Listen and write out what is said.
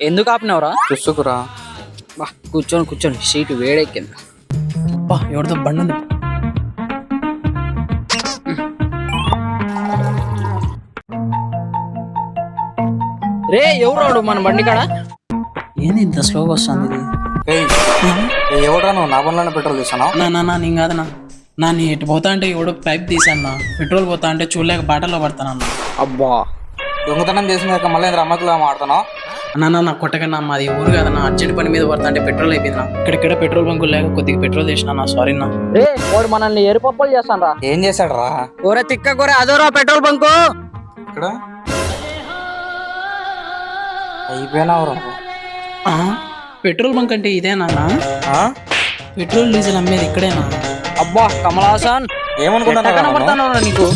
ఎందుకు ఆపినవరా? చూసుకురా. బా కూర్చొని కూర్చొని సీటు వేడెక్కింది. అబ్బా ఎవరితో బండి ఉంది. రే ఎవరాడు మన బండి కాడ? ఏంది ఇంత స్లోగా వస్తుంది ఇది? ఎవడరా నువ్వు నా బండ్లోనే పెట్రోల్ తీసాను? నా నేను కాదన్నా. నీ ఇటు పోతా అంటే ఎవడో పైప్ తీసాను. పెట్రోల్ పోతా అంటే చూడలేక బాటల్లో పడతానన్నా. అబ్బా దొంగతనం చేసిన మళ్ళీ అమ్మకులా మాడుతున్నావు. నా కొట్టకన్నా మాది ఊరు కదన్నా. అర్జెంట్ పని మీద పడతా అంటే పెట్రోల్ అయిపోయిందా. ఇక్కడెక్కడ పెట్రోల్ బంకులు లేక కొద్దిగా పెట్రోల్ చేసిన. సారీ నా. రే వాడు మనల్ని ఎరుపప్పలు చేస్తాను రా. ఏం చేశాడు రా? కూర తిక్క కూర అదోరా పెట్రోల్ బంకు. ఇక్కడ అయిపోయినావు. పెట్రోల్ బంక్ అంటే ఇదేనా? పెట్రోల్ డీజిల్ అమ్మేది ఇక్కడేనా? అబ్బా కమలాసన్ ఏమనుకుంటున్నా కనపడతాను నీకు.